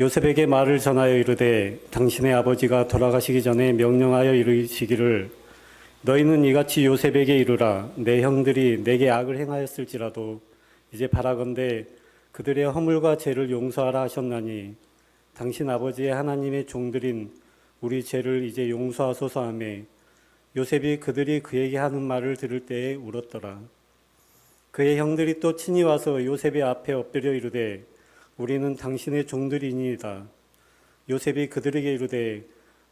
요셉에게 말을 전하여 이르되 당신의 아버지가 돌아가시기 전에 명령하여 이르시기를 너희는 이같이 요셉에게 이르라. 내 형들이 내게 악을 행하였을지라도 이제 바라건대 그들의 허물과 죄를 용서하라 하셨나니 당신 아버지의 하나님의 종들인 우리 죄를 이제 용서하소서 하며 요셉이 그들이 그에게 하는 말을 들을 때에 울었더라. 그의 형들이 또 친히 와서 요셉의 앞에 엎드려 이르되 우리는 당신의 종들이니이다. 요셉이 그들에게 이르되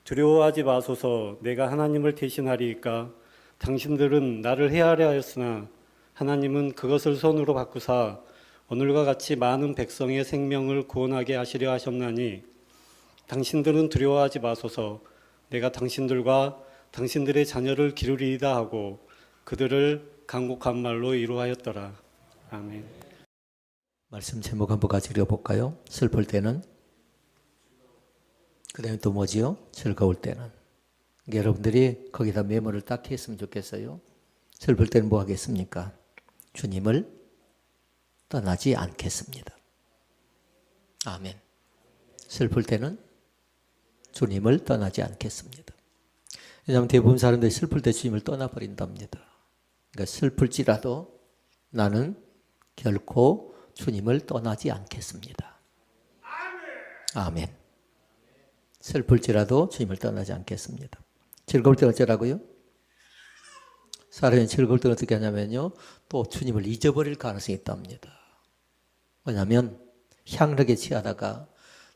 두려워하지 마소서. 내가 하나님을 대신하리이까. 당신들은 나를 해하려 하였으나 하나님은 그것을 손으로 바꾸사 오늘과 같이 많은 백성의 생명을 구원하게 하시려 하셨나니 당신들은 두려워하지 마소서. 내가 당신들과 당신들의 자녀를 기르리이다 하고 그들을 간곡한 말로 이루하였더라. 아멘. 말씀 제목 한번 같이 읽어볼까요? 슬플 때는, 그 다음에 또 뭐지요? 즐거울 때는. 여러분들이 거기다 메모를 딱 했으면 좋겠어요. 슬플 때는 뭐 하겠습니까? 주님을 떠나지 않겠습니다. 아멘. 슬플 때는 주님을 떠나지 않겠습니다. 왜냐하면 대부분 사람들이 슬플 때 주님을 떠나버린답니다. 그러니까 슬플지라도 나는 결코 주님을 떠나지 않겠습니다. 아멘. 슬플지라도 주님을 떠나지 않겠습니다. 즐거울 때 어쩌라고요? 사람이 즐거울 때 어떻게 하냐면요, 또 주님을 잊어버릴 가능성이 있답니다. 왜냐하면 향락에 취하다가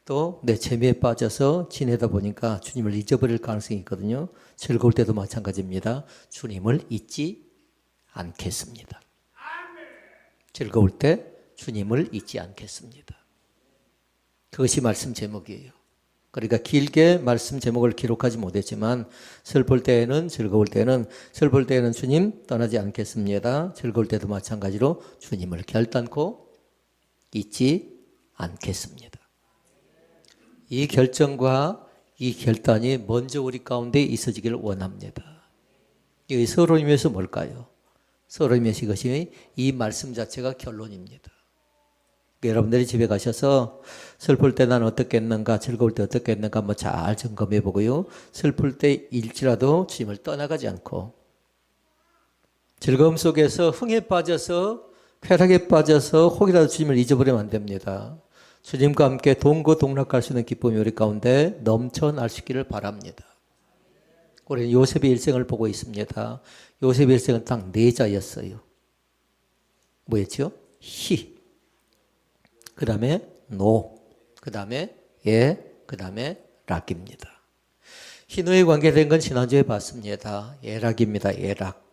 또 내 재미에 빠져서 지내다 보니까 주님을 잊어버릴 가능성이 있거든요. 즐거울 때도 마찬가지입니다. 주님을 잊지 않겠습니다. 즐거울 때 주님을 잊지 않겠습니다. 그것이 말씀 제목이에요. 그러니까 길게 말씀 제목을 기록하지 못했지만 슬플 때에는, 즐거울 때는, 슬플 때에는 주님 떠나지 않겠습니다. 즐거울 때도 마찬가지로 주님을 결단코 잊지 않겠습니다. 이 결정과 이 결단이 먼저 우리 가운데 있어지기를 원합니다. 이 서로 의미에서 뭘까요? 서로 의미에서 이것이 이 말씀 자체가 결론입니다. 여러분들이 집에 가셔서 슬플 때 난 어떻겠는가, 즐거울 때 어떻겠는가 한번 잘 점검해 보고요. 슬플 때일지라도 주님을 떠나가지 않고 즐거움 속에서 흥에 빠져서 쾌락에 빠져서 혹이라도 주님을 잊어버리면 안 됩니다. 주님과 함께 동거동락할 수 있는 기쁨이 우리 가운데 넘쳐날 수 있기를 바랍니다. 우리는 요셉의 일생을 보고 있습니다. 요셉의 일생은 딱 네 자였어요. 뭐였죠? 희, 그 다음에 노, 그 다음에 예, 그 다음에 락입니다. 희노에 관계된 건 지난주에 봤습니다. 예락입니다. 예락.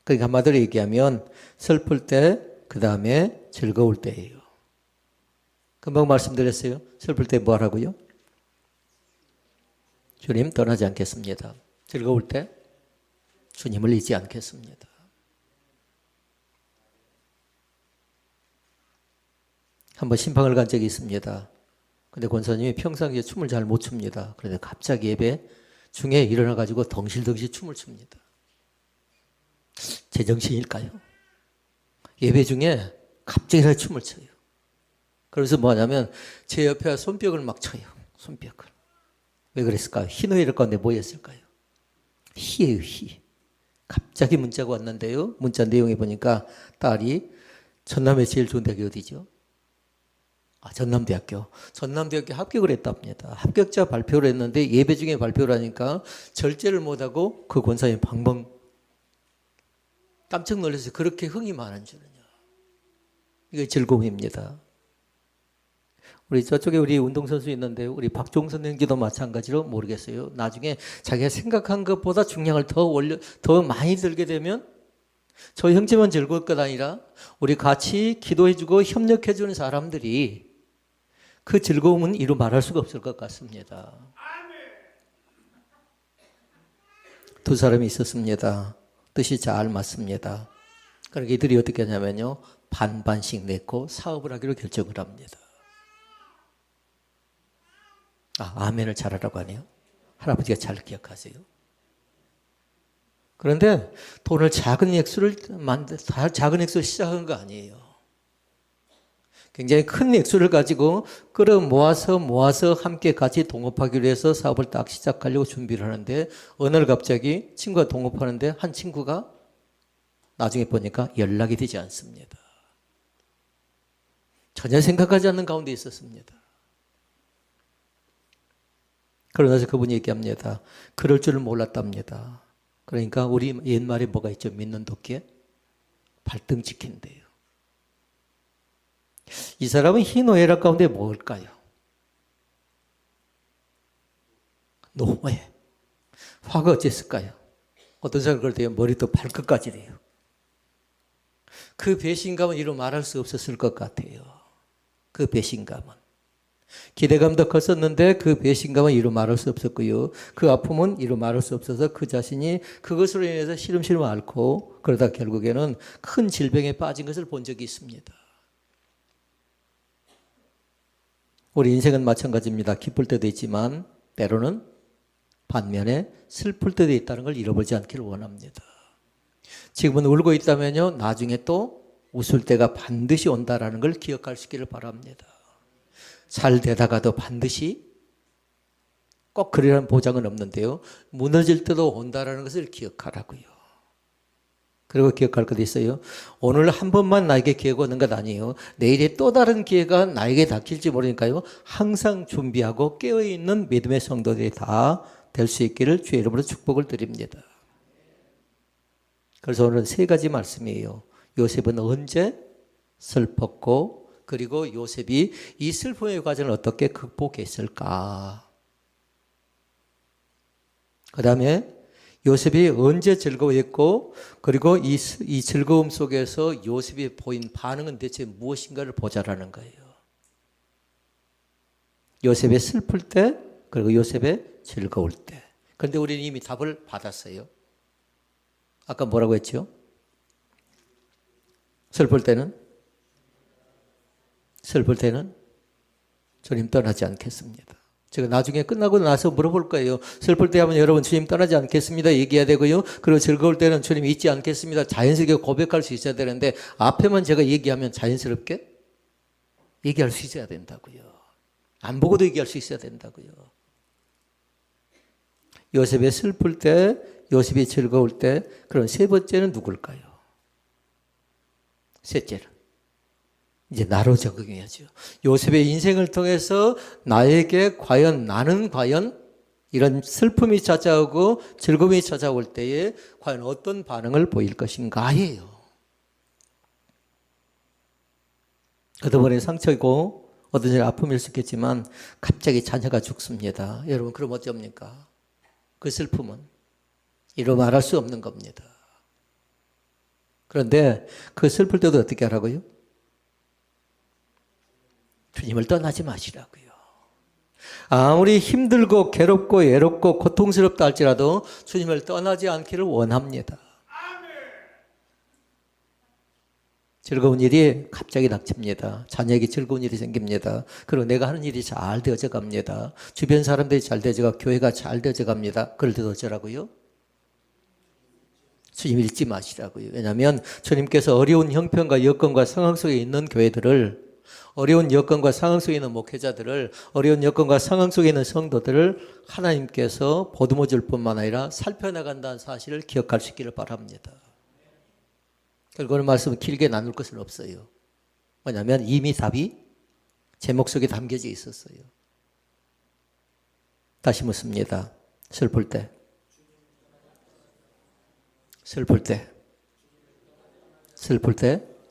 그러니까 한마디로 얘기하면 슬플 때, 그 다음에 즐거울 때예요. 금방 말씀드렸어요. 슬플 때 뭐 하라고요? 주님 떠나지 않겠습니다. 즐거울 때 주님을 잊지 않겠습니다. 한번 신방을 간 적이 있습니다. 근데 권사님이 평상시에 춤을 잘 못 춥니다. 그런데 갑자기 예배 중에 일어나가지고 덩실덩실 춤을 춥니다. 제정신일까요? 예배 중에 갑자기 춤을 춰요. 그래서 뭐 하냐면 제 옆에 손뼉을 막 쳐요. 손뼉을. 왜 그랬을까요? 희노애락 가운데 뭐였을까요? 희예요, 희. 갑자기 문자가 왔는데요. 문자 내용에 보니까 딸이 전남에 제일 좋은 대학이 어디죠? 전남대학교. 전남대학교 합격을 했답니다. 합격자 발표를 했는데 예배 중에 발표를 하니까 절제를 못하고 그 권사님 방방 깜짝 놀라서 그렇게 흥이 많은 줄은요. 이게 즐거움입니다. 우리 저쪽에 우리 운동선수 있는데 우리 박종선 형제도 마찬가지로 모르겠어요. 나중에 자기가 생각한 것보다 중량을 더 많이 들게 되면 저 형제만 즐거울 것 아니라 우리 같이 기도해주고 협력해주는 사람들이 그 즐거움은 이루 말할 수가 없을 것 같습니다. 두 사람이 있었습니다. 뜻이 잘 맞습니다. 그러니까 이들이 어떻게 하냐면요. 반반씩 내고 사업을 하기로 결정을 합니다. 아멘을 잘하라고 하네요. 할아버지가 잘 기억하세요. 그런데 돈을 작은 액수를 시작한 거 아니에요. 굉장히 큰 액수를 가지고 끌어 모아서 함께 같이 동업하기로 해서 사업을 딱 시작하려고 준비를 하는데 어느 날 갑자기 친구가 동업하는데 한 친구가 나중에 보니까 연락이 되지 않습니다. 전혀 생각하지 않는 가운데 있었습니다. 그러나서 그분이 얘기합니다. 그럴 줄은 몰랐답니다. 그러니까 우리 옛말에 뭐가 있죠? 믿는 도끼에 발등 찍힌대요. 이 사람은 희노애락 가운데 뭘까요? 노예. 화가 어쨌을까요? 어떤 사람은 그럴 머리도 발끝까지 돼요. 그 배신감은 이루 말할 수 없었을 것 같아요. 그 배신감은. 기대감도 컸었는데 그 배신감은 이루 말할 수 없었고요. 그 아픔은 이루 말할 수 없어서 그 자신이 그것으로 인해서 시름시름 앓고 그러다 결국에는 큰 질병에 빠진 것을 본 적이 있습니다. 우리 인생은 마찬가지입니다. 기쁠 때도 있지만 때로는 반면에 슬플 때도 있다는 걸 잃어버리지 않기를 원합니다. 지금은 울고 있다면요. 나중에 또 웃을 때가 반드시 온다라는 걸 기억할 수 있기를 바랍니다. 잘 되다가도 반드시 꼭 그리라는 보장은 없는데요. 무너질 때도 온다라는 것을 기억하라고요. 그리고 기억할 것도 있어요. 오늘 한 번만 나에게 기회가 오는 것 아니에요. 내일에 또 다른 기회가 나에게 닥칠지 모르니까요. 항상 준비하고 깨어있는 믿음의 성도들이 다 될 수 있기를 주의 이름으로 축복을 드립니다. 그래서 오늘은 세 가지 말씀이에요. 요셉은 언제 슬펐고 그리고 요셉이 이 슬픔의 과정을 어떻게 극복했을까. 그 다음에 요셉이 언제 즐거워했고 그리고 이 즐거움 속에서 요셉이 보인 반응은 대체 무엇인가를 보자라는 거예요. 요셉의 슬플 때 그리고 요셉의 즐거울 때. 그런데 우리는 이미 답을 받았어요. 아까 뭐라고 했죠? 슬플 때는 주님 떠나지 않겠습니다. 제가 나중에 끝나고 나서 물어볼 거예요. 슬플 때 하면 여러분 주님 떠나지 않겠습니다 얘기해야 되고요. 그리고 즐거울 때는 주님 잊지 않겠습니다. 자연스럽게 고백할 수 있어야 되는데 앞에만 제가 얘기하면 자연스럽게 얘기할 수 있어야 된다고요. 안 보고도 얘기할 수 있어야 된다고요. 요셉이 슬플 때, 요셉이 즐거울 때, 그럼 세 번째는 누굴까요? 셋째는 이제 나로 적응해야죠. 요셉의 인생을 통해서 나에게 나는 과연 이런 슬픔이 찾아오고 즐거움이 찾아올 때에 과연 어떤 반응을 보일 것인가예요. 어떤 분의 상처이고 어떤 분의 아픔일 수 있겠지만 갑자기 자녀가 죽습니다. 여러분 그럼 어쩝니까? 그 슬픔은 이루 말할 수 없는 겁니다. 그런데 그 슬플 때도 어떻게 하라고요? 주님을 떠나지 마시라고요. 아무리 힘들고 괴롭고 외롭고 고통스럽다 할지라도 주님을 떠나지 않기를 원합니다. 즐거운 일이 갑자기 닥칩니다. 자녀에게 즐거운 일이 생깁니다. 그리고 내가 하는 일이 잘 되어져 갑니다. 주변 사람들이 잘 되어져가 교회가 잘 되어져 갑니다. 그럴 때도 어쩌라고요? 주님 잊지 마시라고요. 왜냐하면 주님께서 어려운 형편과 여건과 상황 속에 있는 교회들을, 어려운 여건과 상황 속에 있는 목회자들을, 어려운 여건과 상황 속에 있는 성도들을 하나님께서 보듬어 줄 뿐만 아니라 살펴나간다는 사실을 기억할 수 있기를 바랍니다. 그리고 오늘 말씀은 길게 나눌 것은 없어요. 왜냐하면 이미 답이 제목 속에 담겨져 있었어요. 다시 묻습니다. 슬플 때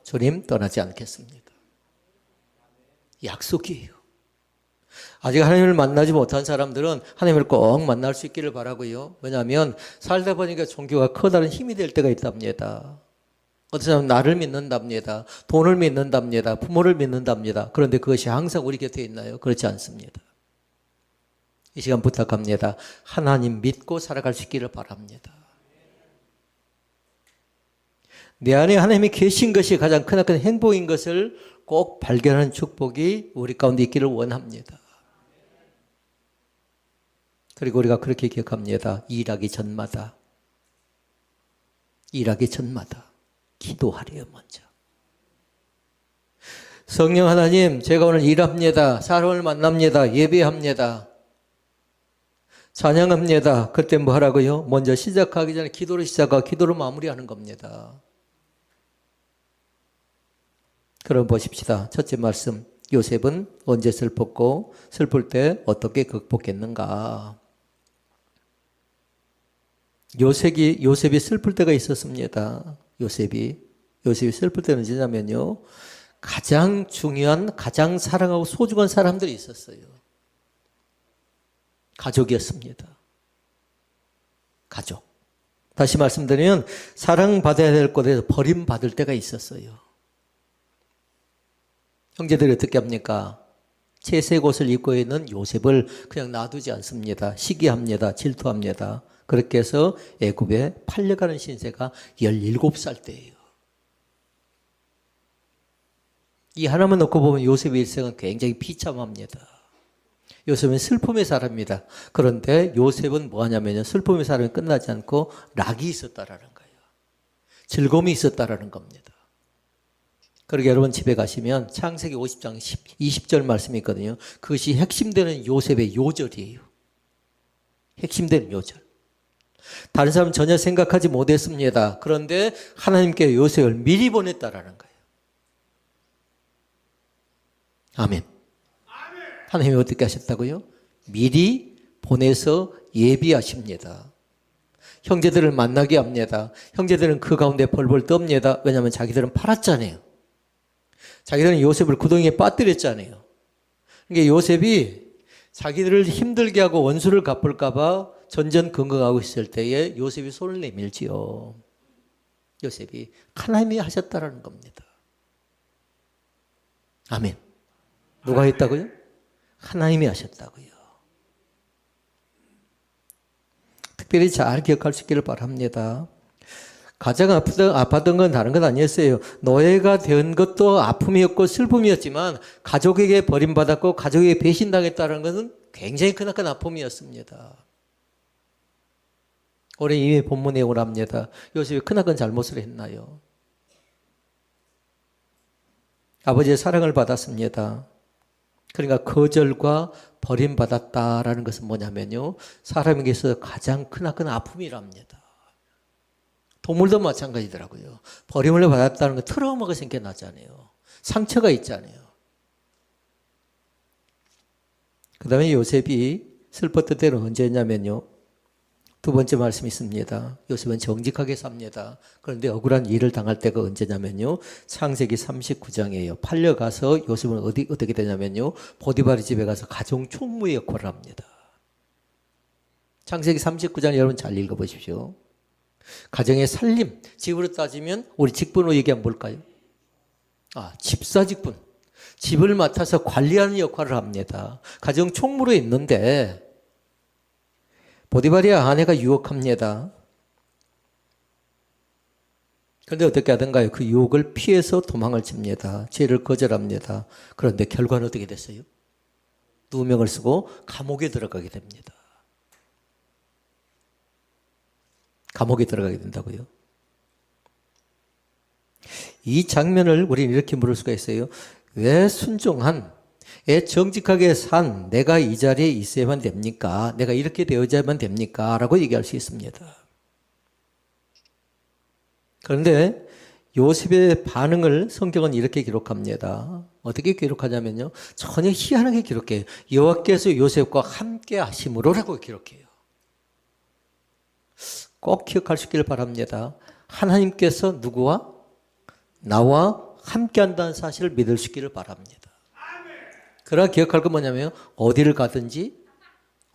주님 떠나지 않겠습니다. 약속이에요. 아직 하나님을 만나지 못한 사람들은 하나님을 꼭 만날 수 있기를 바라고요. 왜냐하면 살다 보니까 종교가 커다란 힘이 될 때가 있답니다. 어떤 사람은 나를 믿는답니다. 돈을 믿는답니다. 부모를 믿는답니다. 그런데 그것이 항상 우리 곁에 있나요? 그렇지 않습니다. 이 시간 부탁합니다. 하나님 믿고 살아갈 수 있기를 바랍니다. 내 안에 하나님이 계신 것이 가장 크나큰 행복인 것을 꼭 발견하는 축복이 우리 가운데 있기를 원합니다. 그리고 우리가 그렇게 기억합니다. 일하기 전마다 기도하래요. 먼저 성령 하나님, 제가 오늘 일합니다. 사람을 만납니다. 예배합니다. 찬양합니다. 그때 뭐 하라고요? 먼저 시작하기 전에 기도로 시작하고 기도로 마무리하는 겁니다. 그럼 보십시다. 첫째 말씀, 요셉은 언제 슬펐고 슬플 때 어떻게 극복했는가? 요셉이 슬플 때가 있었습니다. 요셉이 슬플 때는 언제냐면요, 가장 중요한, 가장 사랑하고 소중한 사람들이 있었어요. 가족이었습니다. 가족. 다시 말씀드리면 사랑받아야 될 곳에서 버림받을 때가 있었어요. 형제들이 어떻게 합니까? 채색 옷을 입고 있는 요셉을 그냥 놔두지 않습니다. 시기합니다. 질투합니다. 그렇게 해서 애굽에 팔려가는 신세가 17살 때예요. 이 하나만 놓고 보면 요셉의 일생은 굉장히 비참합니다. 요셉은 슬픔의 사람입니다. 그런데 요셉은 뭐 하냐면요, 슬픔의 사람이 끝나지 않고 락이 있었다라는 거예요. 즐거움이 있었다라는 겁니다. 그러게 여러분 집에 가시면 창세기 50장 20절 말씀이 있거든요. 그것이 핵심되는 요셉의 요절이에요. 핵심되는 요절. 다른 사람 전혀 생각하지 못했습니다. 그런데 하나님께 요셉을 미리 보냈다라는 거예요. 아멘. 하나님이 어떻게 하셨다고요? 미리 보내서 예비하십니다. 형제들을 만나게 합니다. 형제들은 그 가운데 벌벌 떱니다. 왜냐하면 자기들은 팔았잖아요. 자기들은 요셉을 구덩이에 빠뜨렸잖아요. 그러니까 요셉이 자기들을 힘들게 하고 원수를 갚을까 봐 전전긍긍하고 있을 때에 요셉이 손을 내밀지요. 요셉이 하나님이 하셨다라는 겁니다. 아멘. 누가 했다고요? 하나님이 하셨다고요. 특별히 잘 기억할 수 있기를 바랍니다. 가장 아팠던 건 다른 건 아니었어요. 노예가 된 것도 아픔이었고 슬픔이었지만 가족에게 버림받았고 가족에게 배신당했다는 것은 굉장히 크나큰 아픔이었습니다. 올해 이미 본문 내용을 합니다. 요셉이 크나큰 잘못을 했나요? 아버지의 사랑을 받았습니다. 그러니까 거절과 버림받았다라는 것은 뭐냐면요, 사람에게서 가장 크나큰 아픔이랍니다. 동물도 마찬가지더라고요. 버림을 받았다는 건 트라우마가 생겨나잖아요. 상처가 있잖아요. 그 다음에 요셉이 슬펐던 때는 언제냐면요, 두 번째 말씀이 있습니다. 요셉은 정직하게 삽니다. 그런데 억울한 일을 당할 때가 언제냐면요, 창세기 39장이에요. 팔려가서 요셉은 어떻게 되냐면요, 보디바리 집에 가서 가정 총무의 역할을 합니다. 창세기 39장 여러분 잘 읽어보십시오. 가정의 살림, 집으로 따지면 우리 직분으로 얘기하면 뭘까요? 집사직분. 집을 맡아서 관리하는 역할을 합니다. 가정 총무로 있는데 보디바리의 아내가 유혹합니다. 그런데 어떻게 하던가요? 그 유혹을 피해서 도망을 칩니다. 죄를 거절합니다. 그런데 결과는 어떻게 됐어요? 누명을 쓰고 감옥에 들어가게 됩니다. 감옥에 들어가게 된다고요. 이 장면을 우리는 이렇게 물을 수가 있어요. 왜 순종한, 왜 정직하게 산 내가 이 자리에 있어야만 됩니까? 내가 이렇게 되어야만 됩니까? 라고 얘기할 수 있습니다. 그런데 요셉의 반응을 성경은 이렇게 기록합니다. 어떻게 기록하냐면요, 전혀 희한하게 기록해요. 여호와께서 요셉과 함께 하심으로라고 기록해요. 꼭 기억할 수 있기를 바랍니다. 하나님께서 누구와? 나와 함께 한다는 사실을 믿을 수 있기를 바랍니다. 그러나 기억할 건 뭐냐면 어디를 가든지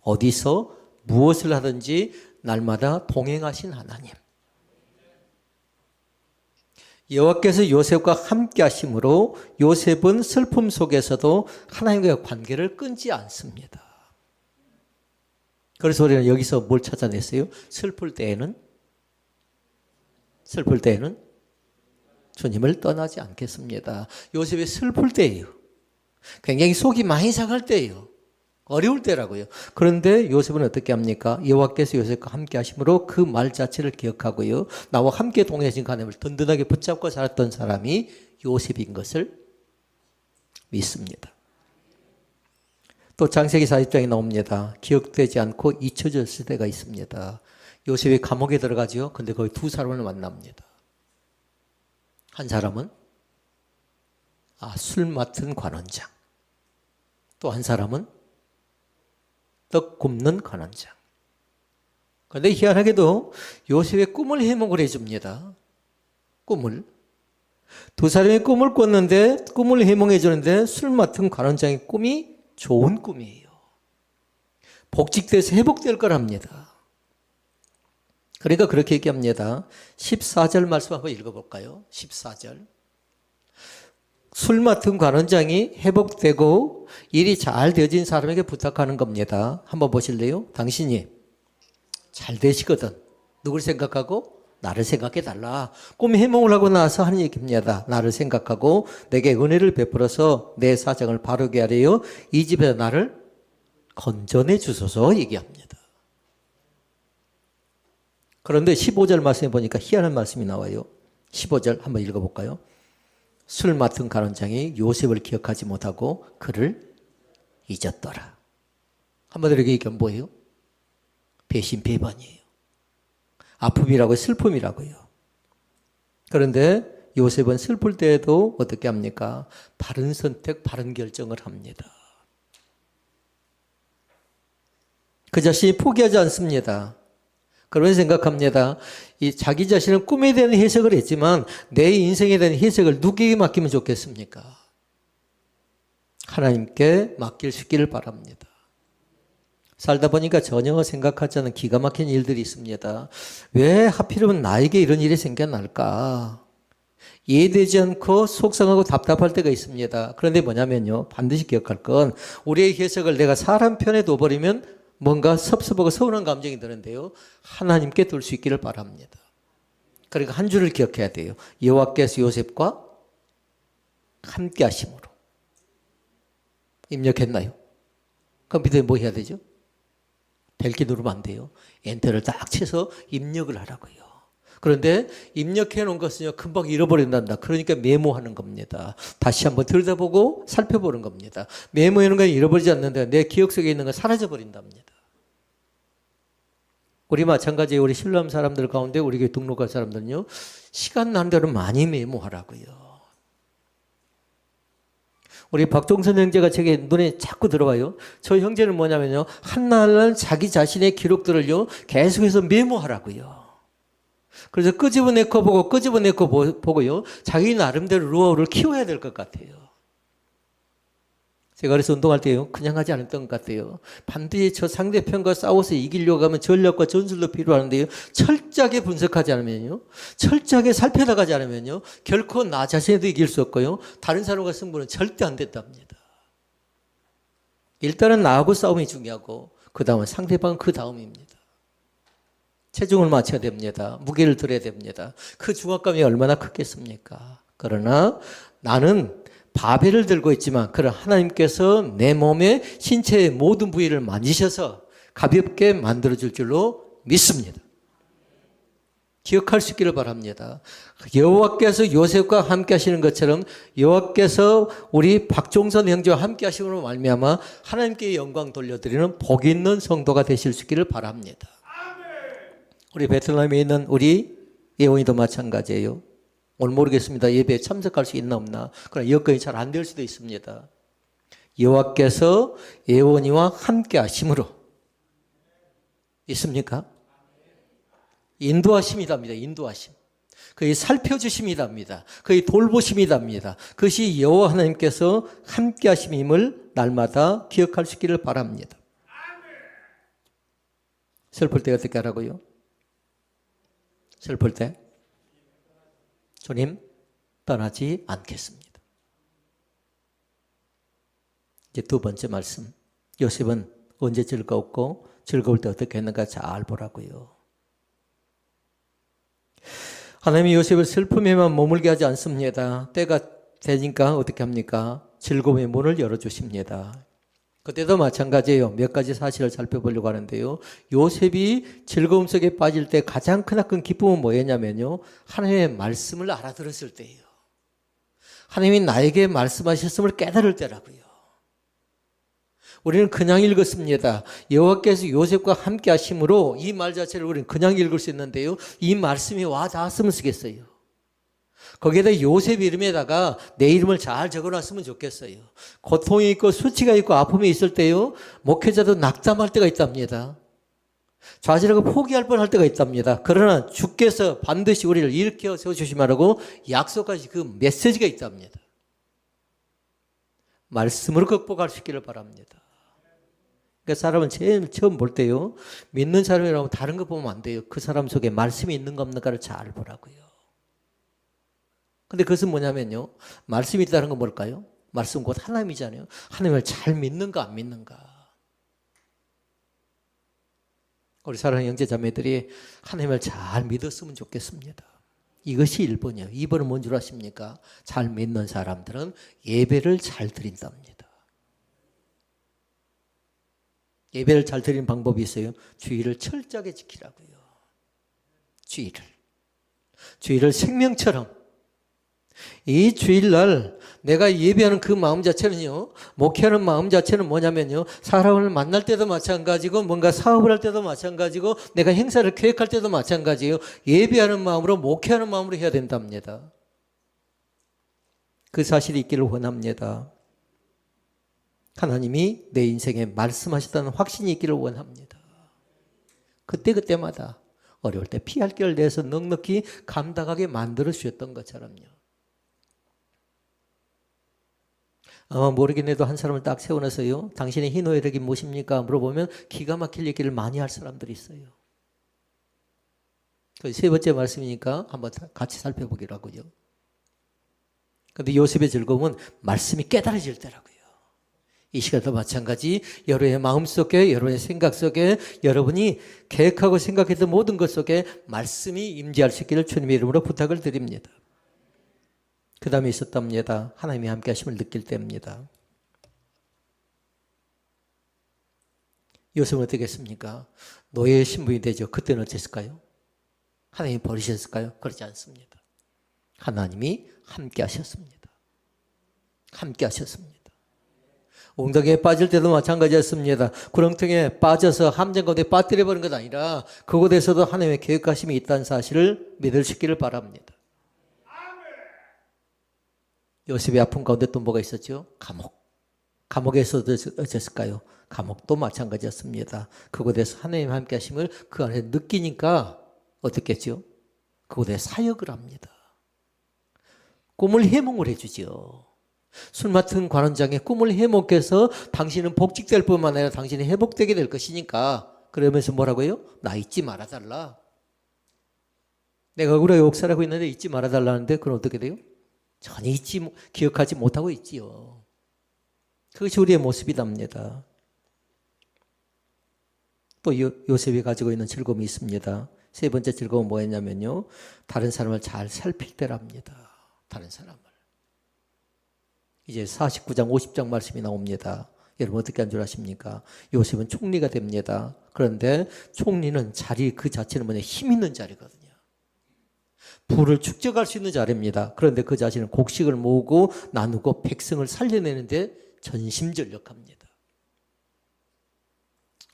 어디서 무엇을 하든지 날마다 동행하신 하나님. 여호와께서 요셉과 함께 하심으로 요셉은 슬픔 속에서도 하나님과의 관계를 끊지 않습니다. 그래서 우리는 여기서 뭘 찾아냈어요? 슬플 때에는 주님을 떠나지 않겠습니다. 요셉이 슬플 때예요. 굉장히 속이 많이 상할 때예요. 어려울 때라고요. 그런데 요셉은 어떻게 합니까? 여호와께서 요셉과 함께 하심으로 그 말 자체를 기억하고요, 나와 함께 동행하신 하나님을 든든하게 붙잡고 살았던 사람이 요셉인 것을 믿습니다. 또 창세기 40장에 나옵니다. 기억되지 않고 잊혀졌을 때가 있습니다. 요셉이 감옥에 들어가죠. 근데 거기 두 사람을 만납니다. 한 사람은 술 맡은 관원장, 또 한 사람은 떡 굽는 관원장. 그런데 희한하게도 요셉의 꿈을 해몽을 해줍니다. 꿈을. 두 사람의 꿈을 꿨는데 꿈을 해몽해 주는데 술 맡은 관원장의 꿈이 좋은 꿈이에요. 복직돼서 회복될 거랍니다. 그러니까 그렇게 얘기합니다. 14절 말씀 한번 읽어볼까요? 14절. 술 맡은 관원장이 회복되고 일이 잘 되어진 사람에게 부탁하는 겁니다. 한번 보실래요? 당신이 잘 되시거든. 누굴 생각하고? 나를 생각해 달라. 꿈 해몽을 하고 나서 하는 얘기입니다. 나를 생각하고 내게 은혜를 베풀어서 내 사정을 바르게 하래요. 이 집에서 나를 건져내 주소서 얘기합니다. 그런데 15절 말씀에 보니까 희한한 말씀이 나와요. 15절 한번 읽어볼까요? 술 맡은 관원장이 요셉을 기억하지 못하고 그를 잊었더라. 한마디로 얘기하면 뭐예요? 배신 배반이에요. 아픔이라고요, 슬픔이라고요. 그런데 요셉은 슬플 때에도 어떻게 합니까? 바른 선택, 바른 결정을 합니다. 그 자신이 포기하지 않습니다. 그런 생각합니다. 이 자기 자신은 꿈에 대한 해석을 했지만 내 인생에 대한 해석을 누구에게 맡기면 좋겠습니까? 하나님께 맡길 수 있기를 바랍니다. 살다 보니까 전혀 생각하지 않은 기가 막힌 일들이 있습니다. 왜 하필이면 나에게 이런 일이 생겨날까? 이해되지 않고 속상하고 답답할 때가 있습니다. 그런데 뭐냐면요, 반드시 기억할 건 우리의 해석을 내가 사람 편에 둬버리면 뭔가 섭섭하고 서운한 감정이 드는데요, 하나님께 둘 수 있기를 바랍니다. 그러니까 한 줄을 기억해야 돼요. 여호와께서 요셉과 함께 하심으로. 입력했나요? 컴퓨터에 뭐 해야 되죠? 벨기 누르면 안 돼요. 엔터를 딱 쳐서 입력을 하라고요. 그런데 입력해 놓은 것은요, 금방 잃어버린단다. 그러니까 메모하는 겁니다. 다시 한번 들여다보고 살펴보는 겁니다. 메모해 놓은 건 잃어버리지 않는데 내 기억 속에 있는 건 사라져버린답니다. 우리 마찬가지예요. 우리 신람 사람들 가운데 우리 교회 등록할 사람들은요, 시간 나는 대로 많이 메모하라고요. 우리 박종선 형제가 제게 눈에 자꾸 들어와요. 저 형제는 뭐냐면요, 한날 자기 자신의 기록들을요 계속해서 메모하라고요. 그래서 끄집어내고 보고 끄집어내고 보고요, 자기 나름대로 노하우를 키워야 될 것 같아요. 제가 그래서 운동할 때요, 그냥 하지 않았던 것 같아요. 반드시 저 상대편과 싸워서 이기려고 하면 전략과 전술도 필요하는데요, 철저하게 분석하지 않으면요, 철저하게 살펴나가지 않으면요, 결코 나 자신에도 이길 수 없고요, 다른 사람과 승부는 절대 안 된답니다. 일단은 나하고 싸움이 중요하고 그 다음은 상대방은 그 다음입니다. 체중을 맞춰야 됩니다. 무게를 들어야 됩니다. 그 중압감이 얼마나 크겠습니까? 그러나 나는 바벨을 들고 있지만 그런 하나님께서 내 몸의 신체의 모든 부위를 만지셔서 가볍게 만들어줄 줄로 믿습니다. 기억할 수 있기를 바랍니다. 여호와께서 요셉과 함께 하시는 것처럼 여호와께서 우리 박종선 형제와 함께 하심으로 말미암아 하나님께 영광 돌려드리는 복 있는 성도가 되실 수 있기를 바랍니다. 우리 베트남에 있는 우리 예원이도 마찬가지예요. 오늘 모르겠습니다. 예배에 참석할 수 있나 없나. 그러나 여건이 잘 안 될 수도 있습니다. 여호와께서 예원이와 함께 하심으로 있습니까? 인도하심이답니다. 인도하심. 그의 살펴주심이답니다. 그의 돌보심이답니다. 그것이 여호와 하나님께서 함께 하심임을 날마다 기억할 수 있기를 바랍니다. 슬플 때 어떻게 하라고요? 슬플 때 주님 떠나지 않겠습니다. 이제 두 번째 말씀. 요셉은 언제 즐거웠고 즐거울 때 어떻게 했는가 잘 보라고요. 하나님이 요셉을 슬픔에만 머물게 하지 않습니다. 때가 되니까 어떻게 합니까? 즐거움의 문을 열어주십니다. 그때도 마찬가지예요. 몇 가지 사실을 살펴보려고 하는데요. 요셉이 즐거움 속에 빠질 때 가장 크나큰 기쁨은 뭐였냐면요, 하나님의 말씀을 알아들었을 때예요. 하나님이 나에게 말씀하셨음을 깨달을 때라고요. 우리는 그냥 읽었습니다. 여호와께서 요셉과 함께 하심으로 이 말 자체를 우리는 그냥 읽을 수 있는데요. 이 말씀이 와 닿았으면 쓰겠어요. 거기에다 요셉 이름에다가 내 이름을 잘 적어놨으면 좋겠어요. 고통이 있고 수치가 있고 아픔이 있을 때요. 목회자도 낙담할 때가 있답니다. 좌절하고 포기할 뻔할 때가 있답니다. 그러나 주께서 반드시 우리를 일으켜 세워주시마라고 약속하신 그 메시지가 있답니다. 말씀으로 극복할 수 있기를 바랍니다. 그러니까 사람은 제일 처음 볼 때요. 믿는 사람이라고 다른 거 보면 안 돼요. 그 사람 속에 말씀이 있는가 없는가를 잘 보라고요. 근데 그것은 뭐냐면요. 말씀이 있다는 건 뭘까요? 말씀 곧 하나님이잖아요. 하나님을 잘 믿는가 안 믿는가. 우리 사랑하는 형제 자매들이 하나님을 잘 믿었으면 좋겠습니다. 이것이 1번이에요. 2번은 뭔 줄 아십니까? 잘 믿는 사람들은 예배를 잘 드린답니다. 예배를 잘 드리는 방법이 있어요. 주의를 철저하게 지키라고요. 주의를 생명처럼. 이 주일날 내가 예배하는 그 마음 자체는요, 목회하는 마음 자체는 뭐냐면요, 사람을 만날 때도 마찬가지고, 뭔가 사업을 할 때도 마찬가지고, 내가 행사를 계획할 때도 마찬가지예요. 예배하는 마음으로, 목회하는 마음으로 해야 된답니다. 그 사실이 있기를 원합니다. 하나님이 내 인생에 말씀하셨다는 확신이 있기를 원합니다. 그때마다 어려울 때 피할 길을 내서 넉넉히 감당하게 만들어 주셨던 것처럼요. 아마 모르긴 해도 한 사람을 딱 세워놔서요. 당신의 희노애락이 무엇입니까? 물어보면 기가 막힐 얘기를 많이 할 사람들이 있어요. 세 번째 말씀이니까 한번 같이 살펴보기로 하고요. 그런데 요셉의 즐거움은 말씀이 깨달아질 때라고요. 이 시간도 마찬가지 여러분의 마음속에 여러분의 생각 속에 여러분이 계획하고 생각했던 모든 것 속에 말씀이 임재할 수 있기를 주님의 이름으로 부탁을 드립니다. 그 다음에 있었답니다. 하나님이 함께 하심을 느낄 때입니다. 요셉은 어떻게 했습니까? 노예의 신분이 되죠. 그때는 어땠을까요? 하나님이 버리셨을까요? 그렇지 않습니다. 하나님이 함께 하셨습니다. 함께 하셨습니다. 웅덩이에 빠질 때도 마찬가지였습니다. 구렁텅이에 빠져서 함정 가운데 빠뜨려버린 것 아니라 그곳에서도 하나님의 계획하심이 있다는 사실을 믿을 수 있기를 바랍니다. 요셉의 아픔 가운데 또 뭐가 있었죠? 감옥에서도 어땠을까요? 감옥도 마찬가지였습니다. 그곳에서 하나님 함께 하심을 그 안에 느끼니까 어떻겠죠? 그곳에 사역을 합니다. 꿈을 해몽을 해주죠. 술 맡은 관원장의 꿈을 해몽해서 당신은 복직될 뿐만 아니라 당신이 회복되게 될 것이니까 그러면서 뭐라고요? 나 잊지 말아달라. 내가 억울하게 욕설하고 있는데 잊지 말아달라는데 그건 어떻게 돼요? 전혀 기억하지 못하고 있지요. 그것이 우리의 모습이답니다. 또 요셉이 가지고 있는 즐거움이 있습니다. 세 번째 즐거움은 뭐였냐면요. 다른 사람을 잘 살필 때랍니다. 다른 사람을. 이제 49장 50장 말씀이 나옵니다. 여러분 어떻게 한 줄 아십니까? 요셉은 총리가 됩니다. 그런데 총리는 자리 그 자체는 뭐냐? 힘 있는 자리거든요. 부를 축적할 수 있는 자리입니다. 그런데 그 자신은 곡식을 모으고 나누고 백성을 살려내는데 전심전력합니다.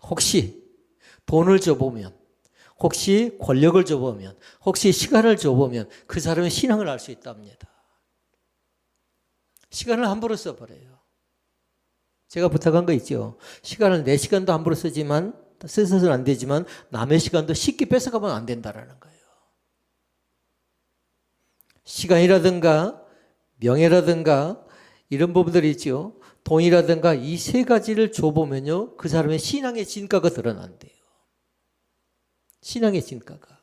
혹시 돈을 줘보면, 혹시 권력을 줘보면, 혹시 시간을 줘보면 그 사람의 신앙을 알 수 있답니다. 시간을 함부로 써버려요. 제가 부탁한 거 있죠. 시간을 내 시간도 함부로 써서는 안 되지만 남의 시간도 쉽게 뺏어가면 안 된다라는 거예요. 시간이라든가 명예라든가 이런 부분들이 있죠. 돈이라든가 이 세 가지를 줘보면요. 그 사람의 신앙의 진가가 드러난대요. 신앙의 진가가.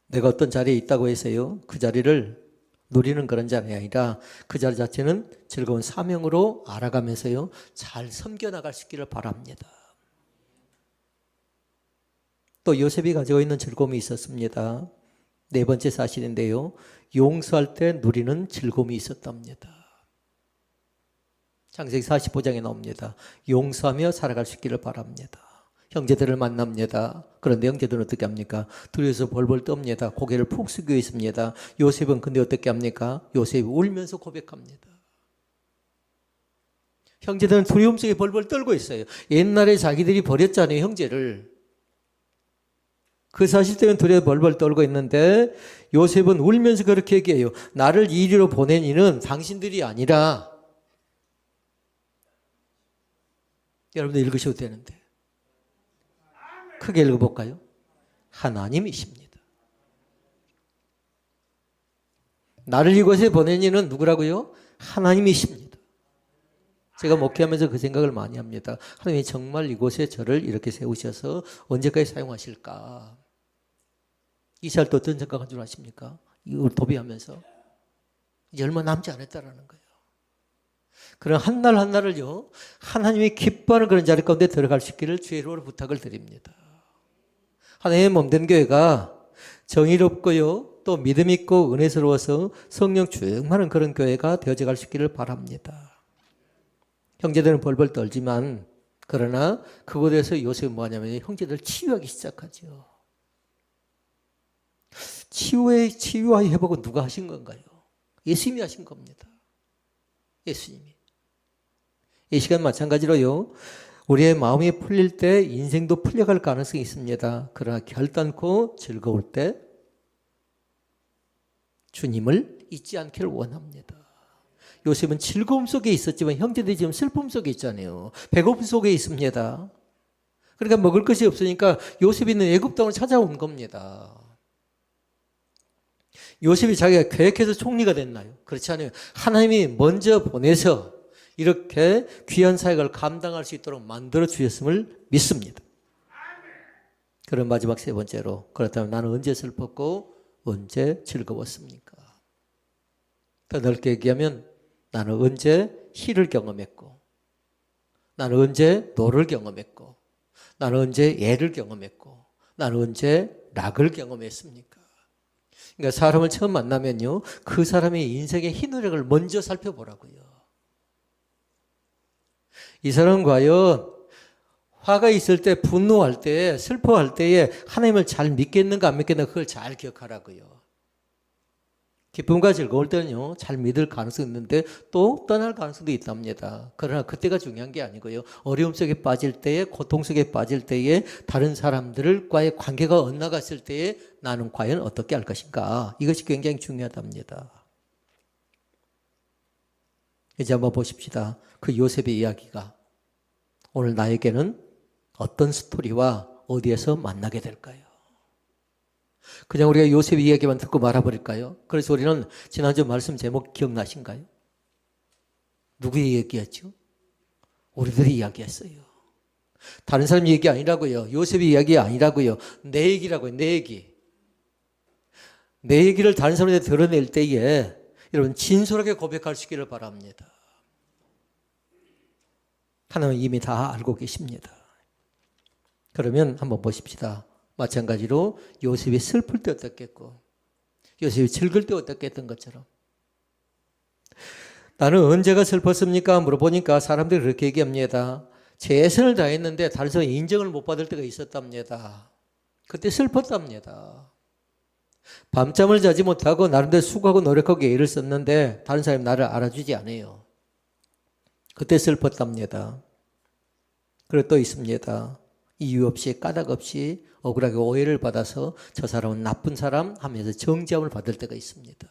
내가 어떤 자리에 있다고 해서요. 그 자리를 누리는 그런 자리가 아니라 그 자리 자체는 즐거운 사명으로 알아가면서요. 잘 섬겨나갈 수 있기를 바랍니다. 또 요셉이 가지고 있는 즐거움이 있었습니다. 네 번째 사실인데요. 용서할 때 누리는 즐거움이 있었답니다. 창세기 45장에 나옵니다. 용서하며 살아갈 수 있기를 바랍니다. 형제들을 만납니다. 그런데 형제들은 어떻게 합니까? 두려워서 벌벌 떱니다. 고개를 푹 숙이고 있습니다. 요셉은 근데 어떻게 합니까? 요셉이 울면서 고백합니다. 형제들은 두려움 속에 벌벌 떨고 있어요. 옛날에 자기들이 버렸잖아요, 형제를. 그 사실 때문에 두려워 벌벌 떨고 있는데 요셉은 울면서 그렇게 얘기해요. 나를 이리로 보낸 이는 당신들이 아니라, 여러분들 읽으셔도 되는데 크게 읽어볼까요? 하나님이십니다. 나를 이곳에 보낸 이는 누구라고요? 하나님이십니다. 제가 목회하면서 그 생각을 많이 합니다. 하나님이 정말 이곳에 저를 이렇게 세우셔서 언제까지 사용하실까? 이스라엘 또 어떤 생각한 줄 아십니까? 이걸 도비하면서 이제 얼마 남지 않았다라는 거예요. 그런 한 날 한 날을요, 하나님이 기뻐하는 그런 자리 가운데 들어갈 수 있기를 주의 이름으로 부탁을 드립니다. 하나님의 몸된 교회가 정의롭고요, 또 믿음 있고 은혜스러워서 성령 충만한 그런 교회가 되어져 갈 수 있기를 바랍니다. 형제들은 벌벌 떨지만, 그러나 그곳에서 요셉은 뭐하냐면 형제들을 치유하기 시작하죠. 치유와 회복은 누가 하신 건가요? 예수님이 하신 겁니다. 예수님이. 이 시간 마찬가지로요, 우리의 마음이 풀릴 때 인생도 풀려갈 가능성이 있습니다. 그러나 결단코 즐거울 때 주님을 잊지 않기를 원합니다. 요셉은 즐거움 속에 있었지만 형제들이 지금 슬픔 속에 있잖아요. 배고픔 속에 있습니다. 그러니까 먹을 것이 없으니까 요셉이 있는 애굽 땅을 찾아온 겁니다. 요셉이 자기가 계획해서 총리가 됐나요? 그렇지 않아요. 하나님이 먼저 보내서 이렇게 귀한 사역을 감당할 수 있도록 만들어 주셨음을 믿습니다. 그럼 마지막 세 번째로, 그렇다면 나는 언제 슬펐고 언제 즐거웠습니까? 더 넓게 얘기하면 나는 언제 희를 경험했고, 나는 언제 노를 경험했고, 나는 언제 애를 경험했고, 나는 언제 락을 경험했습니까? 그러니까 사람을 처음 만나면요, 그 사람의 인생의 희노력을 먼저 살펴보라고요. 이 사람은 과연 화가 있을 때, 분노할 때, 슬퍼할 때에 하나님을 잘 믿겠는가 안 믿겠는가, 그걸 잘 기억하라고요. 기쁨과 즐거울 때는요, 잘 믿을 가능성이 있는데 또 떠날 가능성도 있답니다. 그러나 그때가 중요한 게 아니고요, 어려움 속에 빠질 때에, 고통 속에 빠질 때에, 다른 사람들과의 관계가 엇나갔을 때에 나는 과연 어떻게 할 것인가, 이것이 굉장히 중요하답니다. 이제 한번 보십시다. 그 요셉의 이야기가 오늘 나에게는 어떤 스토리와 어디에서 만나게 될까요? 그냥 우리가 요셉 이야기만 듣고 말아버릴까요? 그래서 우리는 지난주 말씀 제목 기억나신가요? 누구의 얘기였죠? 우리들이 이야기했어요. 다른 사람 얘기 아니라고요. 요셉의 이야기 아니라고요. 내 얘기라고요. 내 얘기. 내 얘기를 다른 사람한테 드러낼 때에 여러분 진솔하게 고백할 수 있기를 바랍니다. 하나님은 이미 다 알고 계십니다. 그러면 한번 보십시다. 마찬가지로 요셉이 슬플 때 어떻겠고 요셉이 즐길 때 어떻겠던 것처럼, 나는 언제가 슬펐습니까? 물어보니까 사람들이 그렇게 얘기합니다. 최선을 다했는데 다른 사람이 인정을 못 받을 때가 있었답니다. 그때 슬펐답니다. 밤잠을 자지 못하고 나름대로 수고하고 노력하고 애를 썼는데 다른 사람이 나를 알아주지 않아요. 그때 슬펐답니다. 그리고 또 있습니다. 이유 없이 까닭 없이 억울하게 오해를 받아서 저 사람은 나쁜 사람 하면서 정죄함을 받을 때가 있습니다.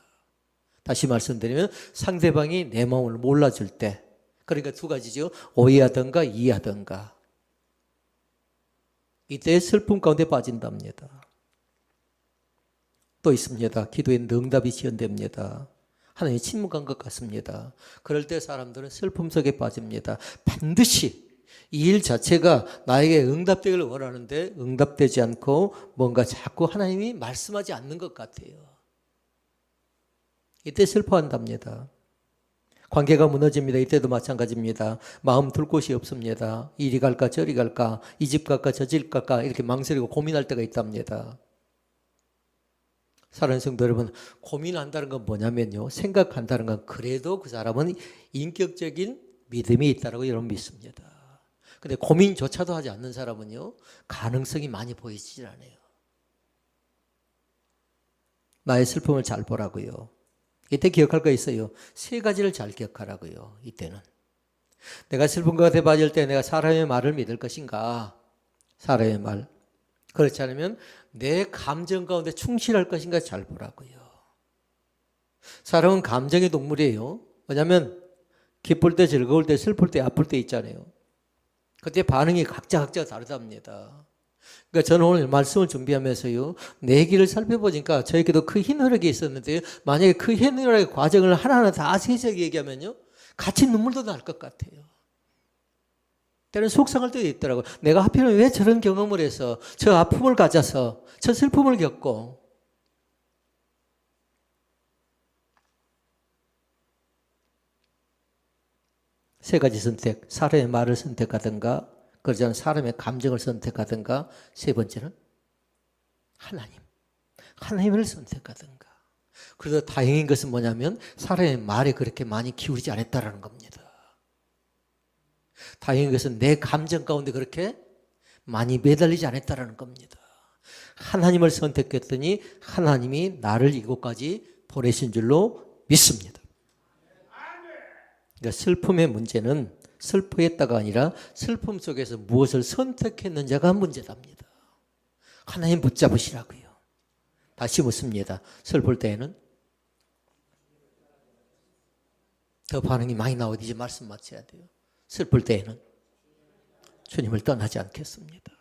다시 말씀드리면 상대방이 내 마음을 몰라줄 때, 그러니까 두 가지죠. 오해하든가 이해하든가, 이때 슬픔 가운데 빠진답니다. 또 있습니다. 기도에 응답이 지연됩니다. 하나님이 침묵한 것 같습니다. 그럴 때 사람들은 슬픔 속에 빠집니다. 반드시 이 일 자체가 나에게 응답되기를 원하는데 응답되지 않고 뭔가 자꾸 하나님이 말씀하지 않는 것 같아요. 이때 슬퍼한답니다. 관계가 무너집니다. 이때도 마찬가지입니다. 마음 둘 곳이 없습니다. 이리 갈까 저리 갈까, 이 집 갈까 저 집 갈까, 이렇게 망설이고 고민할 때가 있답니다. 사랑하는 성도 여러분, 고민한다는 건 뭐냐면요, 생각한다는 건 그래도 그 사람은 인격적인 믿음이 있다고 여러분 믿습니다. 근데 고민조차도 하지 않는 사람은요, 가능성이 많이 보이질 않아요. 나의 슬픔을 잘 보라고요. 이때 기억할 거 있어요. 세 가지를 잘 기억하라고요. 이때는. 내가 슬픈 것에 빠질 때 내가 사람의 말을 믿을 것인가? 사람의 말. 그렇지 않으면 내 감정 가운데 충실할 것인가 잘 보라고요. 사람은 감정의 동물이에요. 왜냐하면 기쁠 때, 즐거울 때, 슬플 때, 아플 때 있잖아요. 그때 반응이 각자 다르답니다. 그러니까 저는 오늘 말씀을 준비하면서요, 내 길을 살펴보니까 저에게도 그 흰 혈액이 있었는데, 만약에 그 흰 혈액의 과정을 하나하나 다 세세하게 얘기하면요, 같이 눈물도 날 것 같아요. 때로는 속상할 때도 있더라고요. 내가 하필이면 왜 저런 경험을 해서, 저 아픔을 가져서, 저 슬픔을 겪고, 세 가지 선택, 사람의 말을 선택하든가, 그러지 않은 사람의 감정을 선택하든가, 세 번째는 하나님을 선택하든가. 그래서 다행인 것은 뭐냐면 사람의 말에 그렇게 많이 기울이지 않았다라는 겁니다. 다행인 것은 내 감정 가운데 그렇게 많이 매달리지 않았다라는 겁니다. 하나님을 선택했더니 하나님이 나를 이곳까지 보내신 줄로 믿습니다. 그러니까 슬픔의 문제는 슬퍼했다가 아니라 슬픔 속에서 무엇을 선택했는지가 문제답니다. 하나님 붙잡으시라고요. 다시 묻습니다. 슬플 때에는 더 반응이 많이 나오지 이제 말씀 마쳐야 돼요. 슬플 때에는 주님을 떠나지 않겠습니다.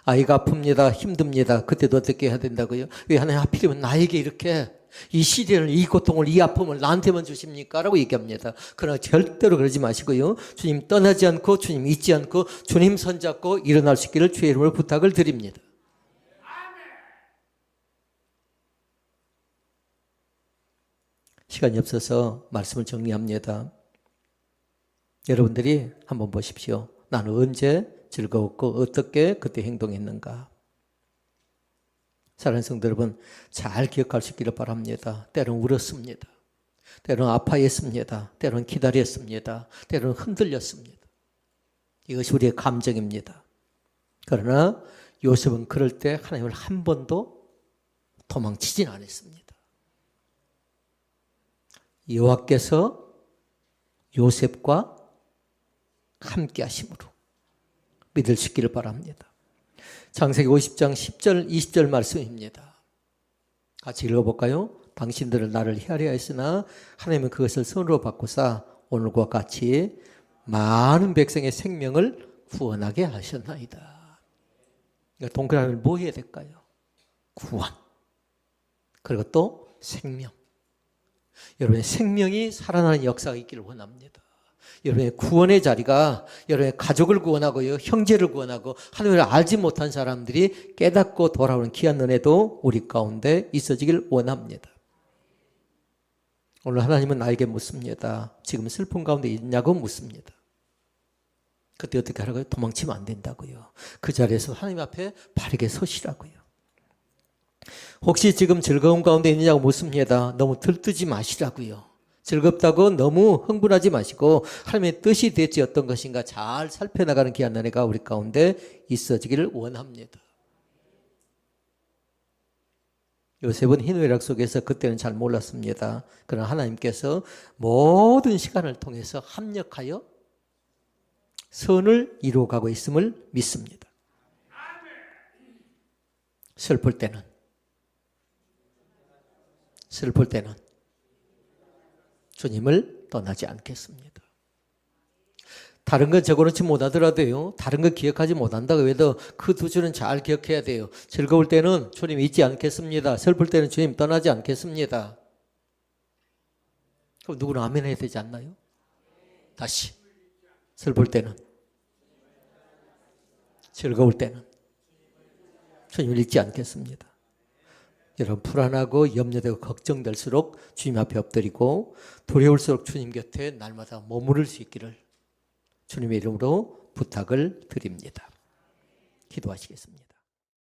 아이가 아픕니다. 힘듭니다. 그때도 어떻게 해야 된다고요? 왜 하나님 하필이면 나에게 이렇게 이 시련을, 이 고통을, 이 아픔을 나한테만 주십니까? 라고 얘기합니다. 그러나 절대로 그러지 마시고요. 주님 떠나지 않고 주님 잊지 않고 주님 손잡고 일어날 수 있기를 주의 이름으로 부탁을 드립니다. 시간이 없어서 말씀을 정리합니다. 여러분들이 한번 보십시오. 나는 언제 즐거웠고 어떻게 그때 행동했는가? 사랑하는 성도 여러분, 잘 기억할 수 있기를 바랍니다. 때로는 울었습니다. 때로는 아파했습니다. 때로는 기다렸습니다. 때로는 흔들렸습니다. 이것이 우리의 감정입니다. 그러나 요셉은 그럴 때 하나님을 한 번도 도망치진 않았습니다. 여호와께서 요셉과 함께 하심으로 믿을 수 있기를 바랍니다. 창세기 50장 10절 20절 말씀입니다. 같이 읽어볼까요? 당신들은 나를 헤아려 했으나 하나님은 그것을 선으로 바꾸사 오늘과 같이 많은 백성의 생명을 구원하게 하셨나이다. 그러니까 동그라미를 뭐 해야 될까요? 구원. 그리고 또 생명. 여러분의 생명이 살아나는 역사가 있기를 원합니다. 여러분의 구원의 자리가 여러분의 가족을 구원하고요, 형제를 구원하고 하나님을 알지 못한 사람들이 깨닫고 돌아오는 귀한 은혜도 우리 가운데 있어지길 원합니다. 오늘 하나님은 나에게 묻습니다. 지금 슬픔 가운데 있냐고 묻습니다. 그때 어떻게 하라고요? 도망치면 안 된다고요. 그 자리에서 하나님 앞에 바르게 서시라고요. 혹시 지금 즐거움 가운데 있느냐고 묻습니다. 너무 들뜨지 마시라고요. 즐겁다고 너무 흥분하지 마시고 하나님의 뜻이 대체 어떤 것인가 잘 살펴나가는 귀한 은혜가 우리 가운데 있어지기를 원합니다. 요셉은 흰 회락 속에서 그때는 잘 몰랐습니다. 그러나 하나님께서 모든 시간을 통해서 합력하여 선을 이루어가고 있음을 믿습니다. 슬플 때는 주님을 떠나지 않겠습니다. 다른 건 적어놓지 못하더라도요, 다른 건 기억하지 못한다고 해도 그 두 줄은 잘 기억해야 돼요. 즐거울 때는 주님 잊지 않겠습니다. 슬플 때는 주님 떠나지 않겠습니다. 그럼 누구는 아멘 해야 되지 않나요? 다시. 슬플 때는, 즐거울 때는 주님을 잊지 않겠습니다. 여러분 불안하고 염려되고 걱정될수록 주님 앞에 엎드리고 두려울수록 주님 곁에 날마다 머무를 수 있기를 주님의 이름으로 부탁을 드립니다. 기도하시겠습니다.